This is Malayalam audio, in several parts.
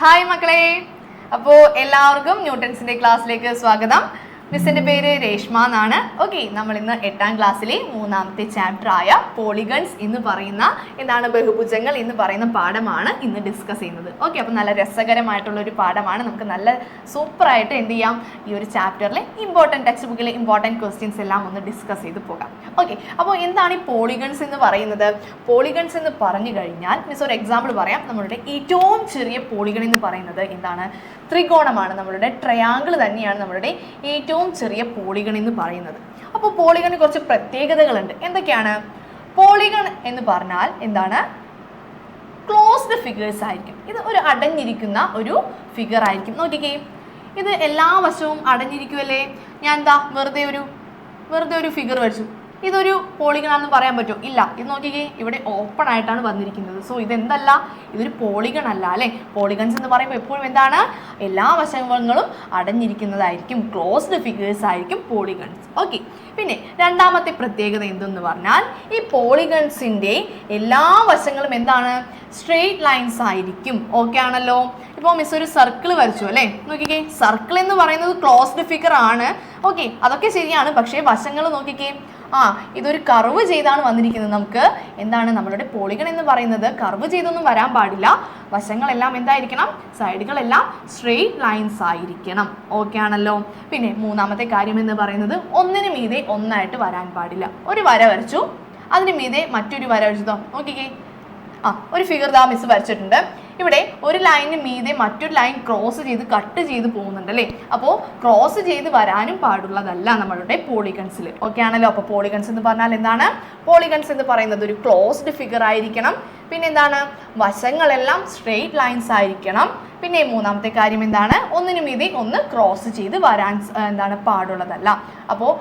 ഹായ് മക്കളെ, അപ്പോൾ എല്ലാവർക്കും ന്യൂട്ടൺസിന്റെ ക്ലാസ്സിലേക്ക് സ്വാഗതം. മിസ്സിന്റെ പേര് രേഷ്മ എന്നാണ്. ഓക്കെ, നമ്മൾ ഇന്ന് 8ാം ക്ലാസ്സിലെ 3ാമത്തെ ചാപ്റ്റർ ആയ പോളിഗൺസ് എന്ന് പറയുന്ന ബഹുഭുജങ്ങൾ എന്ന് പറയുന്ന പാഠമാണ് ഇന്ന് ഡിസ്കസ് ചെയ്യുന്നത്. ഓക്കെ, അപ്പോൾ നല്ല രസകരമായിട്ടുള്ള ഒരു പാഠമാണ്. നമുക്ക് നല്ല സൂപ്പറായിട്ട് എന്ത് ചെയ്യാം, ഈ ഒരു ചാപ്റ്ററിലെ ടെക്സ്റ്റ് ബുക്കിലെ ഇമ്പോർട്ടൻറ്റ് ക്വസ്റ്റ്യൻസ് എല്ലാം ഒന്ന് ഡിസ്കസ് ചെയ്ത് പോകാം. ഓക്കെ, അപ്പോൾ എന്താണ് ഈ പോളിഗൺസ് എന്ന് പറയുന്നത്? പോളിഗൺസ് എന്ന് പറഞ്ഞു കഴിഞ്ഞാൽ മിസ് ഒരു എക്സാമ്പിൾ പറയാം. നമ്മളുടെ ഏറ്റവും ചെറിയ പോളിഗൺ എന്ന് പറയുന്നത് എന്താണ്? ത്രികോണമാണ്. നമ്മളുടെ ട്രയാങ്കിൾ തന്നെയാണ് നമ്മളുടെ ഏറ്റവും ചെറിയ പോളിഗൺ എന്ന് പറയുന്നത്. അപ്പോൾ പോളിഗണിന് കുറച്ച് പ്രത്യേകതകളുണ്ട്. എന്തൊക്കെയാണ്? പോളിഗൺ എന്ന് പറഞ്ഞാൽ എന്താണ്? ക്ലോസ്ഡ് ഫിഗേഴ്സ് ആയിരിക്കും. ഇത് ഒരു അടഞ്ഞിരിക്കുന്ന ഒരു ഫിഗർ ആയിരിക്കും. നോക്കിക്കേ, ഇത് എല്ലാ വശവും അടഞ്ഞിരിക്കുമല്ലേ. ഞാൻ വെറുതെ ഒരു ഫിഗർ വരച്ചു. ഇതൊരു പോളിഗൺ ആണെന്ന് പറയാൻ പറ്റുമോ? ഇല്ല. ഇത് നോക്കിക്കേ, ഇവിടെ ഓപ്പൺ ആയിട്ടാണ് വന്നിരിക്കുന്നത്. സോ ഇതെന്തല്ല, ഇതൊരു പോളിഗൺ അല്ല അല്ലേ. പോളിഗൺസ് എന്ന് പറയുമ്പോൾ എപ്പോഴും എന്താണ്? എല്ലാ വശങ്ങളും അടഞ്ഞിരിക്കുന്നതായിരിക്കും, ക്ലോസ്ഡ് ഫിഗേഴ്സ് ആയിരിക്കും പോളിഗൺസ്. ഓക്കെ, പിന്നെ രണ്ടാമത്തെ പ്രത്യേകത എന്തെന്ന് പറഞ്ഞാൽ ഈ പോളിഗൺസിൻ്റെ എല്ലാ വശങ്ങളും എന്താണ്? സ്ട്രെയിറ്റ് ലൈൻസ് ആയിരിക്കും. ഓക്കെ ആണല്ലോ. ഇപ്പോൾ മിസ് ഒരു സർക്കിൾ വരച്ചു അല്ലേ. നോക്കിക്കേ, സർക്കിൾ എന്ന് പറയുന്നത് ക്ലോസ്ഡ് ഫിഗർ ആണ്. ഓക്കെ, അതൊക്കെ ശരിയാണ്. പക്ഷേ വശങ്ങൾ നോക്കിക്കേ, ഇതൊരു കർവ് ചെയ്താണ് വന്നിരിക്കുന്നത്. നമുക്ക് എന്താണ് നമ്മളുടെ പോളിഗൺ എന്ന് പറയുന്നത്? കർവ് ചെയ്തൊന്നും വരാൻ പാടില്ല. വശങ്ങളെല്ലാം എന്തായിരിക്കണം? സൈഡുകളെല്ലാം സ്ട്രെയിറ്റ് ലൈൻസ് ആയിരിക്കണം. ഓക്കെ ആണല്ലോ. പിന്നെ മൂന്നാമത്തെ കാര്യം എന്ന് പറയുന്നത് ഒന്നിനു മീതെ ഒന്നായിട്ട് വരാൻ പാടില്ല. ഒരു വര വരച്ചു, അതിന് മീതെ മറ്റൊരു വര വരച്ചതോ. നോക്കിക്കേ, ഒരു ഫിഗർ മിസ് വരച്ചിട്ടുണ്ട്. ഇവിടെ ഒരു ലൈനിന് മീതെ മറ്റൊരു ലൈൻ ക്രോസ് ചെയ്ത് കട്ട് ചെയ്ത് പോകുന്നുണ്ട് അല്ലേ. അപ്പോൾ ക്രോസ് ചെയ്ത് വരാനും പാടുള്ളതല്ല നമ്മളുടെ പോളിഗൺസിൽ. ഓക്കെ ആണല്ലോ. അപ്പോൾ പോളിഗൺസ് എന്ന് പറഞ്ഞാൽ എന്താണ്? പോളിഗൺസ് എന്ന് പറയുന്നത് ഒരു ക്ലോസ്ഡ് ഫിഗർ ആയിരിക്കണം. പിന്നെ എന്താണ്? വശങ്ങളെല്ലാം സ്ട്രെയിറ്റ് ലൈൻസ് ആയിരിക്കണം. പിന്നെ മൂന്നാമത്തെ കാര്യം എന്താണ്? ഒന്നിനു മീതെ ഒന്ന് ക്രോസ് ചെയ്ത് വരാൻ പാടുള്ളതല്ല. അപ്പോൾ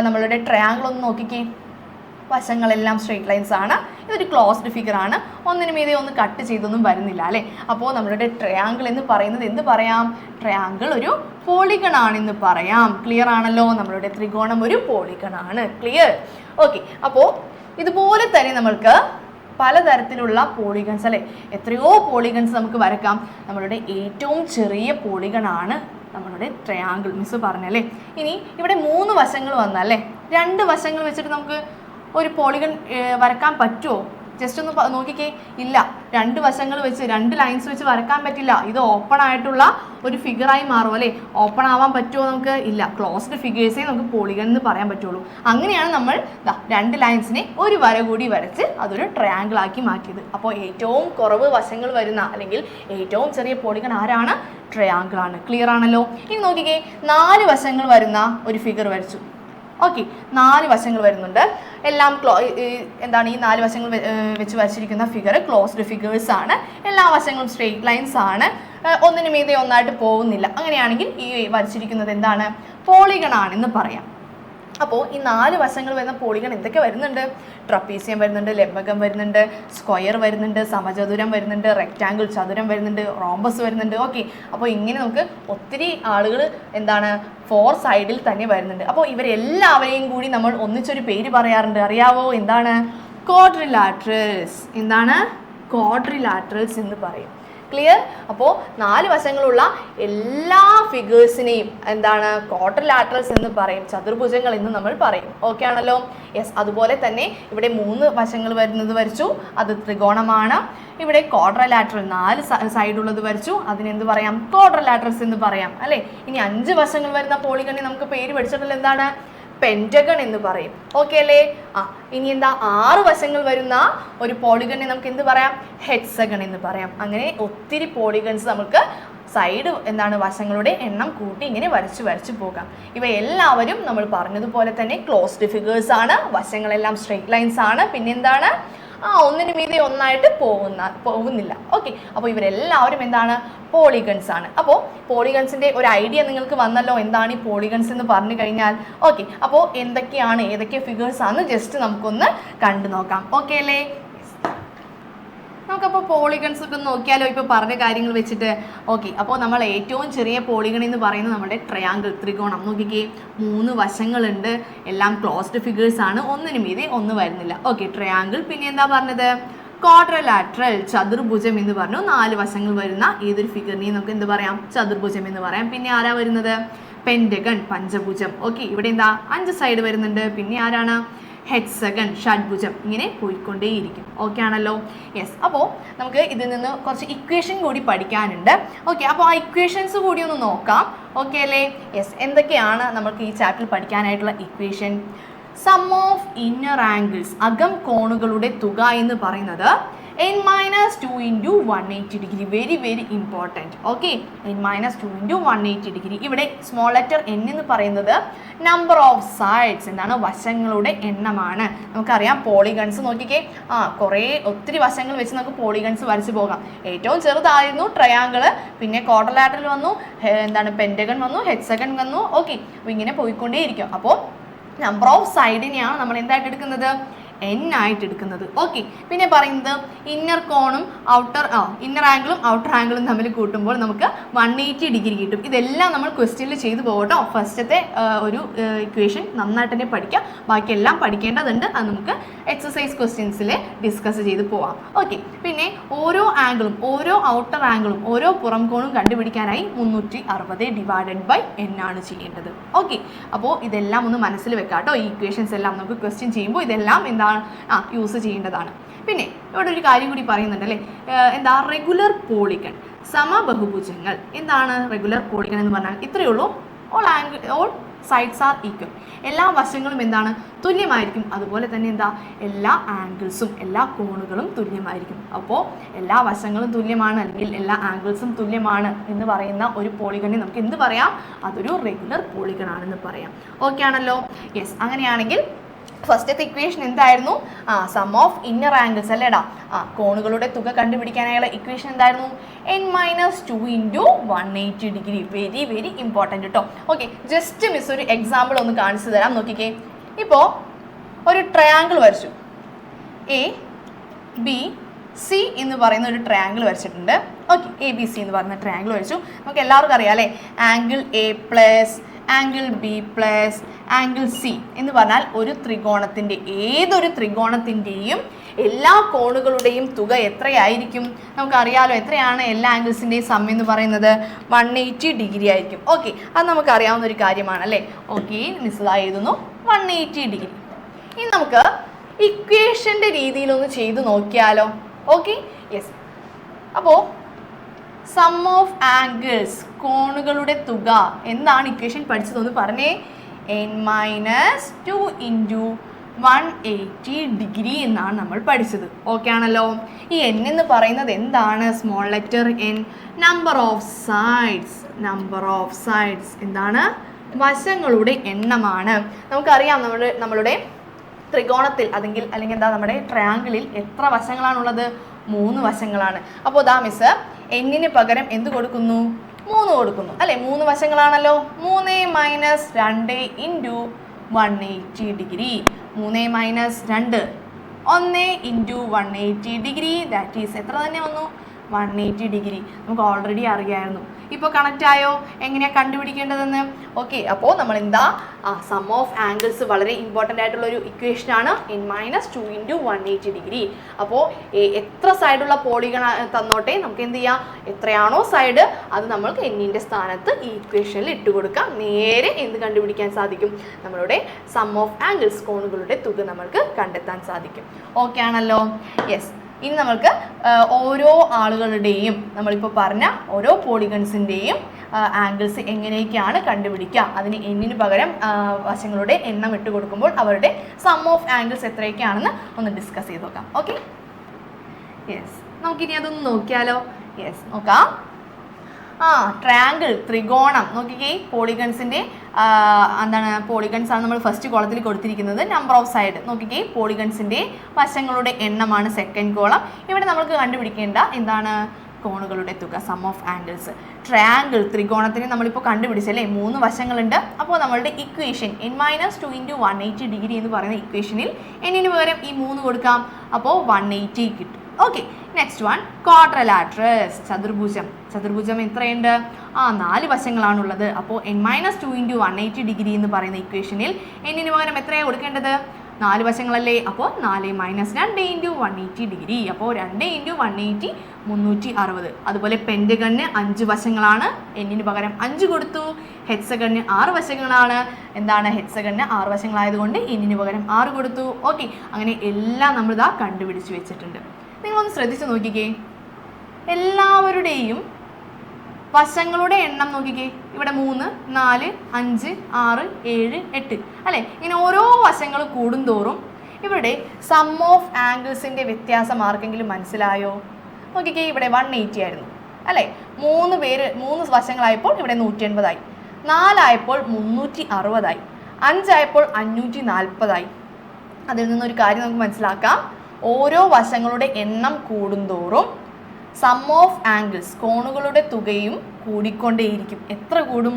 നമ്മളുടെ ട്രയാങ്കിൾ ഒന്ന് നോക്കിക്കേ, വശങ്ങളെല്ലാം സ്ട്രെയിറ്റ് ലൈൻസ് ആണ്. ഇതൊരു ക്ലോസ്ഡ് ഫിഗർ ആണ്. ഒന്നിനു മീതെ ഒന്ന് കട്ട് ചെയ്തൊന്നും വരുന്നില്ല അല്ലേ. അപ്പോൾ നമ്മളുടെ ട്രയാങ്കിൾ എന്ന് പറയുന്നത് എന്ത് പറയാം? ട്രയാങ്കിൾ ഒരു പോളിഗൺ ആണെന്ന് പറയാം. ക്ലിയർ ആണല്ലോ. നമ്മളുടെ ത്രികോണം ഒരു പോളിഗൺ ആണ്. ക്ലിയർ? ഓക്കെ, അപ്പോൾ ഇതുപോലെ തന്നെ നമ്മൾക്ക് പലതരത്തിലുള്ള പോളിഗൺസ് അല്ലേ, എത്രയോ പോളിഗൺസ് നമുക്ക് വരക്കാം. നമ്മളുടെ ഏറ്റവും ചെറിയ പോളിഗൺ ആണ് നമ്മളുടെ ട്രയാങ്കിൾ. മിസ് പറഞ്ഞല്ലേ. ഇനി ഇവിടെ 3 വശങ്ങൾ വന്നല്ലേ, 2 വശങ്ങൾ വെച്ചിട്ട് നമുക്ക് ഒരു പോളിഗൺ വരക്കാൻ പറ്റുമോ? ജസ്റ്റ് ഒന്ന് നോക്കിക്കേ. ഇല്ല, 2 വശങ്ങൾ വെച്ച് 2 ലൈൻസ് വെച്ച് വരക്കാൻ പറ്റില്ല. ഇത് ഓപ്പൺ ആയിട്ടുള്ള ഒരു ഫിഗറായി മാറും അല്ലേ. ഓപ്പൺ ആവാൻ പറ്റുമോ നമുക്ക്? ഇല്ല. ക്ലോസ്ഡ് ഫിഗേഴ്സേ നമുക്ക് പോളിഗൺ എന്ന് പറയാൻ പറ്റുള്ളൂ. അങ്ങനെയാണ് നമ്മൾ 2 ലൈൻസിനെ ഒരു വര കൂടി വരച്ച് അതൊരു ട്രയാങ്കിൾ ആക്കി മാറ്റിയത്. അപ്പോൾ ഏറ്റവും കുറവ് വശങ്ങൾ വരുന്ന അല്ലെങ്കിൽ ഏറ്റവും ചെറിയ പോളിഗൺ ആരാണ്? ട്രയാങ്കിൾ ആണ്. ക്ലിയർ ആണല്ലോ. ഇനി നോക്കിക്കേ, 4 വശങ്ങൾ വരുന്ന ഒരു ഫിഗർ വരച്ചു. ഓക്കെ, 4 വശങ്ങൾ വരുന്നുണ്ട്. എല്ലാം ഈ 4 വശങ്ങൾ വെച്ച് വരച്ചിരിക്കുന്ന ഫിഗർ ക്ലോസ്ഡ് ഫിഗേഴ്സ് ആണ്. എല്ലാ വശങ്ങളും സ്ട്രെയിറ്റ് ലൈൻസ് ആണ്. ഒന്നിനു മീതെ ഒന്നായിട്ട് പോകുന്നില്ല. അങ്ങനെയാണെങ്കിൽ ഈ വരച്ചിരിക്കുന്നത് എന്താണ്? പോളിഗൺ ആണെന്ന് പറയാം. അപ്പോൾ ഈ 4 വശങ്ങൾ വരുന്ന പോളിഗൺ എന്തൊക്കെ വരുന്നുണ്ട്? ട്രപ്പീസിയം വരുന്നുണ്ട്, ലംബകം വരുന്നുണ്ട്, സ്ക്വയർ വരുന്നുണ്ട്, സമചതുരം വരുന്നുണ്ട്, റെക്റ്റാങ്കിൾ ചതുരം വരുന്നുണ്ട്, റോംബസ് വരുന്നുണ്ട്. ഓക്കെ, അപ്പോൾ ഇങ്ങനെ നമുക്ക് ഒത്തിരി ആളുകൾ 4 സൈഡിൽ തന്നെ വരുന്നുണ്ട്. അപ്പോൾ ഇവരെല്ലാവരെയും കൂടി നമ്മൾ ഒന്നിച്ചൊരു പേര് പറയാറുണ്ട്. അറിയാവോ? എന്താണ്? ക്വാഡ്രിലാറ്ററൽസ്. ക്വാഡ്രിലാറ്ററൽസ് എന്ന് പറയും. ക്ലിയർ? അപ്പോൾ 4 വശങ്ങളുള്ള എല്ലാ ഫിഗേഴ്സിനെയും ക്വാഡ്രിലാറ്ററൽസ് എന്ന് പറയും, ചതുർഭുജങ്ങൾ എന്ന് നമ്മൾ പറയും. ഓക്കെ ആണല്ലോ. യെസ്. അതുപോലെ തന്നെ ഇവിടെ 3 വശങ്ങൾ വരുന്നത് വരച്ചു, അത് ത്രികോണമാണ്. ഇവിടെ ക്വാഡ്രിലാറ്ററൽ 4 സൈഡുള്ളത് വരച്ചു, അതിനെന്ത് പറയാം? ക്വാഡ്രിലാറ്ററൽസ് എന്ന് പറയാം അല്ലേ. ഇനി 5 വശങ്ങൾ വരുന്ന പോളിഗണി നമുക്ക് പേര് പഠിച്ചിട്ടുള്ള എന്താണ്? പെൻറ്റഗൺ എന്ന് പറയും. ഓക്കെ അല്ലേ. ഇനി 6 വശങ്ങൾ വരുന്ന ഒരു പോളിഗണെ നമുക്ക് എന്ത് പറയാം? ഹെക്സഗൺ എന്ന് പറയാം. അങ്ങനെ ഒത്തിരി പോളിഗൺസ് നമുക്ക് സൈഡ് വശങ്ങളുടെ എണ്ണം കൂട്ടി ഇങ്ങനെ വരച്ച് പോകാം. ഇവ എല്ലാവരും നമ്മൾ പറഞ്ഞതുപോലെ തന്നെ ക്ലോസ്ഡ് ഫിഗേഴ്സ് ആണ്. വശങ്ങളെല്ലാം സ്ട്രെയിറ്റ് ലൈൻസ് ആണ്. പിന്നെ ഒന്നിനു മീതെ ഒന്നായിട്ട് പോകുന്നില്ല. ഓക്കെ, അപ്പോൾ ഇവരെല്ലാവരും പോളിഗൺസ് ആണ്. അപ്പോൾ പോളിഗൺസിൻ്റെ ഒരു ഐഡിയ നിങ്ങൾക്ക് വന്നല്ലോ. എന്താണ് ഈ പോളിഗൺസ് എന്ന് പറഞ്ഞു കഴിഞ്ഞാൽ? ഓക്കെ, അപ്പോൾ ഏതൊക്കെ ഫിഗേഴ്സ് ആണ് ജസ്റ്റ് നമുക്കൊന്ന് കണ്ടു നോക്കാം. ഓക്കെ അല്ലേ. നമുക്കപ്പോൾ പോളിഗൺസ് ഒക്കെ നോക്കിയാലോ, ഇപ്പോൾ പറഞ്ഞ കാര്യങ്ങൾ വെച്ചിട്ട്. ഓക്കെ, അപ്പോൾ നമ്മൾ ഏറ്റവും ചെറിയ പോളിഗൺ എന്ന് പറയുന്നത് നമ്മുടെ ട്രയാങ്കിൾ, ത്രികോണം. നോക്കിക്കേ, 3 വശങ്ങളുണ്ട്, എല്ലാം ക്ലോസ്ഡ് ഫിഗേഴ്സ് ആണ്, ഒന്നിനു മീതെ ഒന്ന് വരുന്നില്ല. Okay, triangle. പിന്നെ എന്താ പറഞ്ഞത്? ക്വാഡ്രിലാറ്ററൽ ചതുർഭുജം എന്ന് പറഞ്ഞു 4 വശങ്ങൾ വരുന്ന ഏതൊരു ഫിഗറിനെയും നമുക്ക് എന്ത് പറയാം? ചതുർഭുജം എന്ന് പറയാം. പിന്നെ ആരാ വരുന്നത്? പെന്റഗൺ പഞ്ചഭുജം. ഓക്കെ, ഇവിടെ എന്താ 5 സൈഡ് വരുന്നുണ്ട്. പിന്നെ ആരാണ്? ഹെക്സഗൺ ഷഡ്ഭുജം. ഇങ്ങനെ പോയിക്കൊണ്ടേയിരിക്കും. ഓക്കെ ആണല്ലോ? യെസ്. അപ്പോൾ നമുക്ക് ഇതിൽ നിന്ന് കുറച്ച് ഇക്വേഷൻ കൂടി പഠിക്കാനുണ്ട്. ഓക്കെ, അപ്പോൾ ആ ഇക്വേഷൻസ് കൂടി ഒന്ന് നോക്കാം. ഓക്കെ അല്ലേ? യെസ്. എന്തൊക്കെയാണ് നമുക്ക് ഈ ചാപ്റ്ററിൽ പഠിക്കാനായിട്ടുള്ള equation? Sum of inner angles, അകം കോണുകളുടെ തുക എന്ന് പറയുന്നത് n-2 into 180 degree. Very very important. Okay, n-2 into 180 degree. ഇവിടെ സ്മോൾ ലെറ്റർ n എന്ന് പറയുന്നത് നമ്പർ ഓഫ് സൈഡ്സ്, എന്താണ്? വശങ്ങളുടെ എണ്ണമാണ്. നമുക്കറിയാം പോളിഗൺസ് നോക്കിക്കേ, ഒത്തിരി വശങ്ങൾ വെച്ച് നമുക്ക് പോളിഗൺസ് വരച്ച് പോകാം. ഏറ്റവും ചെറുതായിരുന്നു ട്രയാങ്കിള്, പിന്നെ ക്വാഡ്രിലാറ്ററൽ വന്നു, എന്താണ് പെന്റഗൺ വന്നു, ഹെക്സഗൺ വന്നു. ഓക്കെ, അപ്പോൾ ഇങ്ങനെ പോയിക്കൊണ്ടേയിരിക്കും. അപ്പോൾ നമ്പർ ഓഫ് സൈഡിനെയാണ് നമ്മൾ എന്തായിട്ട് എടുക്കുന്നത്? n ആയിട്ട് എടുക്കുന്നത്. ഓക്കെ, പിന്നെ പറയുന്നത് ഇന്നർ കോണും ഇന്നർ ആംഗിളും ഔട്ടർ ആംഗിളും തമ്മിൽ കൂട്ടുമ്പോൾ നമുക്ക് 180 ഡിഗ്രി കിട്ടും. ഇതെല്ലാം നമ്മൾ ക്വസ്റ്റ്യനിൽ ചെയ്തു പോകട്ടോ. ഫസ്റ്റത്തെ ഒരു ഇക്വേഷൻ നന്നായിട്ട് തന്നെ പഠിക്കാം. ബാക്കിയെല്ലാം പഠിക്കേണ്ടതുണ്ട്. അത് നമുക്ക് എക്സസൈസ് ക്വസ്റ്റ്യൻസിൽ ഡിസ്കസ് ചെയ്ത് പോവാം. ഓക്കെ, പിന്നെ ഓരോ ആംഗിളും, ഓരോ ഔട്ടർ ആംഗിളും, ഓരോ പുറം കോണും കണ്ടുപിടിക്കാനായി 360 ഡിവൈഡഡ് ബൈ n ആണ് ചെയ്യേണ്ടത്. ഓക്കെ, അപ്പോൾ ഇതെല്ലാം ഒന്ന് മനസ്സിൽ വെക്കാം കേട്ടോ. ഈ ഇക്വേഷൻസ് എല്ലാം നമുക്ക് ക്വസ്റ്റ്യൻ ചെയ്യുമ്പോൾ ഇതെല്ലാം എന്താണ് യൂസ് ചെയ്യേണ്ടതാണ്. പിന്നെ ഇവിടെ ഒരു കാര്യം കൂടി പറയുന്നുണ്ട് അല്ലേ, എന്താ? റെഗുലർ പോളിഗൺ, സമബഹുഭുജങ്ങൾ. എന്താണ് റെഗുലർ പോളിഗൺ എന്ന് പറഞ്ഞാൽ? ഇത്രയേ ഉള്ളൂ. All sides are equal. എല്ലാ വശങ്ങളും എന്താണ്? തുല്യമായിരിക്കും. അതുപോലെ തന്നെ എന്താ? എല്ലാ ആംഗിൾസും, എല്ലാ കോണുകളും തുല്യമായിരിക്കും. അപ്പോൾ എല്ലാ വശങ്ങളും തുല്യമാണ് അല്ലെങ്കിൽ എല്ലാ ആംഗിൾസും തുല്യമാണ് എന്ന് പറയുന്ന ഒരു പോളിഗണിനെ നമുക്ക് എന്ത് പറയാം? അതൊരു റെഗുലർ പോളിഗൺ ആണെന്ന് പറയാം. ഓക്കെ ആണല്ലോ? യെസ്. അങ്ങനെയാണെങ്കിൽ ഫസ്റ്റത്തെ ഇക്വേഷൻ എന്തായിരുന്നു? സം ഓഫ് ഇന്നർ ആംഗിൾസ് അല്ലേടാ. കോണുകളുടെ തുക കണ്ടുപിടിക്കാനായുള്ള ഇക്വേഷൻ എന്തായിരുന്നു? n-2 into 180 degree. Very very important കേട്ടോ. ഓക്കെ, ജസ്റ്റ് മിസ് ഒരു എക്സാമ്പിൾ ഒന്ന് കാണിച്ചു തരാം. നോക്കിക്കേ, ഇപ്പോൾ ഒരു ട്രയാങ്കിൾ വരച്ചു. ABC എന്ന് പറയുന്ന ഒരു ട്രയാങ്കിൾ വരച്ചിട്ടുണ്ട്. ഓക്കെ, ABC എന്ന് പറയുന്ന ട്രയാങ്കിൾ വരച്ചു. നമുക്ക് എല്ലാവർക്കും അറിയാം അല്ലേ, angle A plus angle B plus angle C എന്ന് പറഞ്ഞാൽ ഒരു ത്രികോണത്തിൻ്റെ, ഏതൊരു ത്രികോണത്തിൻ്റെയും എല്ലാ കോണുകളുടെയും തുക എത്രയായിരിക്കും? നമുക്കറിയാലോ, എത്രയാണ് എല്ലാ ആംഗിൾസിൻ്റെയും സം എന്ന് പറയുന്നത്? 180 ഡിഗ്രി ആയിരിക്കും. ഓക്കെ, അത് നമുക്കറിയാവുന്ന ഒരു കാര്യമാണ് അല്ലേ. ഓക്കെ, മിസ്സായി എഴുതുന്നു 180 ഡിഗ്രി. ഇനി നമുക്ക് ഇക്വേഷൻ്റെ രീതിയിലൊന്ന് ചെയ്ത് നോക്കിയാലോ? Okay, yes. അപ്പോൾ സം ഓഫ് ആംഗിൾസ്, കോണുകളുടെ തുക. എന്താണ് ഇക്വേഷൻ പഠിച്ചതെന്ന് പറഞ്ഞേ? n-2 into 180 ഡിഗ്രി എന്നാണ് നമ്മൾ പഠിച്ചത്. ഓക്കെ ആണല്ലോ? ഈ n എന്ന് പറയുന്നത് എന്താണ്? Small letter n. Number of sides, number of sides എന്താണ്? വശങ്ങളുടെ എണ്ണമാണ്. നമുക്കറിയാം നമ്മളുടെ ത്രികോണത്തിൽ അല്ലെങ്കിൽ എന്താ നമ്മുടെ ട്രയാങ്കിളിൽ എത്ര വശങ്ങളാണുള്ളത്? 3 വശങ്ങളാണ്. അപ്പോൾ ദാ മിസ് എന്നിന് പകരം എന്ത് കൊടുക്കുന്നു? 3 കൊടുക്കുന്നു അല്ലേ. 3 വശങ്ങളാണല്ലോ. 3 - 2 into 180 degree. 3 - 2 1 into 180 degree. That is എത്ര തന്നെ വന്നു? 180 ഡിഗ്രി. നമുക്ക് ഓൾറെഡി അറിയാമായിരുന്നു. ഇപ്പോൾ കണക്റ്റ് ആയോ എങ്ങനെയാണ് കണ്ടുപിടിക്കേണ്ടതെന്ന്? ഓക്കെ, അപ്പോൾ നമ്മൾ എന്താ സം ഓഫ് ആംഗിൾസ് വളരെ ഇമ്പോർട്ടൻ്റ് ആയിട്ടുള്ള ഒരു ഇക്വേഷനാണ് n-2 into 180 ഡിഗ്രി. അപ്പോൾ എത്ര സൈഡുള്ള പോളിഗൺ തന്നോട്ടെ, നമുക്ക് എന്ത് ചെയ്യാം? എത്രയാണോ സൈഡ് അത് നമ്മൾക്ക് എന്നിൻ്റെ സ്ഥാനത്ത് ഈ ഇക്വേഷനിൽ ഇട്ട് കൊടുക്കാം. നേരെ എന്ത് കണ്ടുപിടിക്കാൻ സാധിക്കും? നമ്മളുടെ സം ഓഫ് ആംഗിൾസ്, കോണുകളുടെ തുക നമ്മൾക്ക് കണ്ടെത്താൻ സാധിക്കും. ഓക്കെ ആണല്ലോ? യെസ്. ഇനി നമ്മൾക്ക് ഓരോ ആളുകളുടെയും, നമ്മളിപ്പോൾ പറഞ്ഞ ഓരോ പോളിഗൺസിൻ്റെയും ആംഗിൾസ് എങ്ങനെയൊക്കെയാണ് കണ്ടുപിടിക്കുക, അതിന് എന്നിന് പകരം വശങ്ങളുടെ എണ്ണം ഇട്ട് കൊടുക്കുമ്പോൾ അവരുടെ സം ഓഫ് ആംഗിൾസ് എത്രയൊക്കെയാണെന്ന് ഒന്ന് ഡിസ്കസ് ചെയ്ത് നോക്കാം. Okay, yes. നമുക്കിനി അതൊന്ന് നോക്കിയാലോ? യെസ്, നോക്കാം. ട്രയാങ്കിൾ, ത്രികോണം. നോക്കിക്കേ, പോളിഗൺസിൻ്റെ എന്താണ്? പോളിഗൺസ് ആണ് നമ്മൾ ഫസ്റ്റ് കോളത്തിൽ കൊടുത്തിരിക്കുന്നത്. നമ്പർ ഓഫ് സൈഡ് നോക്കിക്കേ, പോളിഗൺസിൻ്റെ വശങ്ങളുടെ എണ്ണമാണ് സെക്കൻഡ് കോളം. ഇവിടെ നമുക്ക് കണ്ടുപിടിക്കേണ്ട എന്താണ്? കോണുകളുടെ തുക, സം ഓഫ് ആംഗിൾസ്. ട്രയാങ്കിൾ, ത്രികോണത്തിന് നമ്മളിപ്പോൾ കണ്ടുപിടിച്ചല്ലേ, 3 വശങ്ങളുണ്ട്. അപ്പോൾ നമ്മളുടെ ഇക്വേഷൻ n-2 into 180 ഡിഗ്രി എന്ന് പറയുന്ന ഇക്വേഷനിൽ എന്നിന് പകരം ഈ 3 കൊടുക്കാം. അപ്പോൾ 180 കിട്ടും. ഓക്കെ, നെക്സ്റ്റ് വൺ ക്വാഡ്രിലാറ്ററൽസ്, ചതുർഭുജം. ചതുർഭുജം എത്രയുണ്ട്? 4 വശങ്ങളാണുള്ളത്. അപ്പോൾ n-2 into 180 ഡിഗ്രി എന്ന് പറയുന്ന ഇക്വേഷനിൽ എന്നിന് പകരം എത്രയാണ് കൊടുക്കേണ്ടത്? 4 വശങ്ങളല്ലേ, അപ്പോൾ 4 മൈനസ് 2 ഇൻറ്റു 180 ഡിഗ്രി. അപ്പോൾ 2 ഇൻറ്റു 180 360. അതുപോലെ പെൻറ്റഗണിന് 5 വശങ്ങളാണ്, എന്നിന് പകരം 5 കൊടുത്തു. ഹെക്സഗണിന് 6 വശങ്ങളാണ്, എന്താണ് ഹെക്സഗണിന് 6 വശങ്ങളായതുകൊണ്ട് എന്നിന് പകരം 6 കൊടുത്തു. ഓക്കെ, അങ്ങനെ എല്ലാം നമ്മളിതാ കണ്ടുപിടിച്ച് വെച്ചിട്ടുണ്ട്. നിങ്ങളൊന്ന് ശ്രദ്ധിച്ച് നോക്കിക്കേ, എല്ലാവരുടെയും വശങ്ങളുടെ എണ്ണം നോക്കിക്കേ. ഇവിടെ 3, 4, 5, 6, 7, 8 അല്ലേ, ഇങ്ങനെ ഓരോ വശങ്ങൾ കൂടുന്തോറും ഇവിടെ സം ഓഫ് ആംഗിൾസിൻ്റെ വ്യത്യാസം ആർക്കെങ്കിലും മനസ്സിലായോ? നോക്കിക്കേ, ഇവിടെ 180 ആയിരുന്നു അല്ലേ, 3 വശങ്ങളായപ്പോൾ ഇവിടെ 180 ആയി, 4 ആയപ്പോൾ 360 ആയി, 5 ആയപ്പോൾ 540 ആയി. അതിൽ നിന്നൊരു കാര്യം നമുക്ക് മനസ്സിലാക്കാം, ഓരോ വശങ്ങളുടെ എണ്ണം കൂടുന്തോറും സം ഓഫ് ആംഗിൾസ് കോണുകളുടെ തുകയും കൂടിക്കൊണ്ടേയിരിക്കും. എത്ര കൂടും?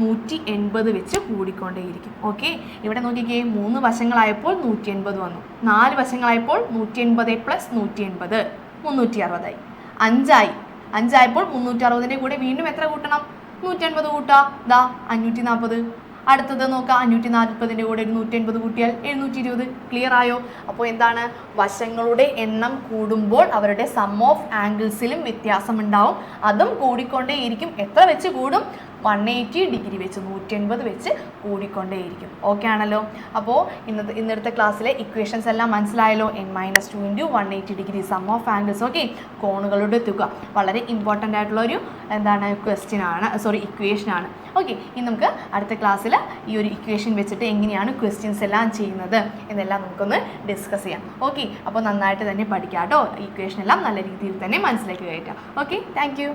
180 വെച്ച് കൂടിക്കൊണ്ടേയിരിക്കും. ഓക്കെ, ഇവിടെ നോക്കിക്കേ, 3 വശങ്ങളായപ്പോൾ 180 വന്നു, 4 വശങ്ങളായപ്പോൾ 180 പ്ലസ് 180 360 ആയി, 5 ആയപ്പോൾ 360ൻ്റെ കൂടെ വീണ്ടും എത്ര കൂട്ടണം? 180 കൂട്ടാ, ദാ 540. അടുത്തത് നോക്കാം, 540ൻ്റെ കൂടെ ഒരു 180 കൂട്ടിയാൽ 720. ക്ലിയർ ആയോ? അപ്പോൾ എന്താണ്, വശങ്ങളുടെ എണ്ണം കൂടുമ്പോൾ അവരുടെ സം ഓഫ് ആംഗിൾസിലും വ്യത്യാസമുണ്ടാവും, അതും കൂടിക്കൊണ്ടേയിരിക്കും. എത്ര വെച്ച് കൂടും? 180 ഡിഗ്രി വെച്ച്, 180 വെച്ച് കൂടിക്കൊണ്ടേയിരിക്കും. ഓക്കെ ആണല്ലോ? അപ്പോൾ ഇന്നത്തെ ക്ലാസ്സിലെ ഇക്വേഷൻസ് എല്ലാം മനസ്സിലായല്ലോ. n-2 into 180 degree sum of angles. Okay, കോണുകളുടെ തുക വളരെ ഇമ്പോർട്ടൻ്റ് ആയിട്ടുള്ള ഒരു ഇക്വേഷൻ ആണ്. ഓക്കെ, ഇനി നമുക്ക് അടുത്ത ക്ലാസ്സിൽ ഈ ഒരു ഇക്വേഷൻ വെച്ചിട്ട് എങ്ങനെയാണ് ക്വസ്റ്റ്യൻസ് എല്ലാം ചെയ്യുന്നത് എന്നെല്ലാം നമുക്കൊന്ന് ഡിസ്കസ് ചെയ്യാം. ഓക്കെ, അപ്പോൾ നന്നായിട്ട് തന്നെ പഠിക്കാം കേട്ടോ, ഇക്വേഷൻ എല്ലാം നല്ല രീതിയിൽ തന്നെ മനസ്സിലേക്ക് കയറ്റാം. Okay, thank you.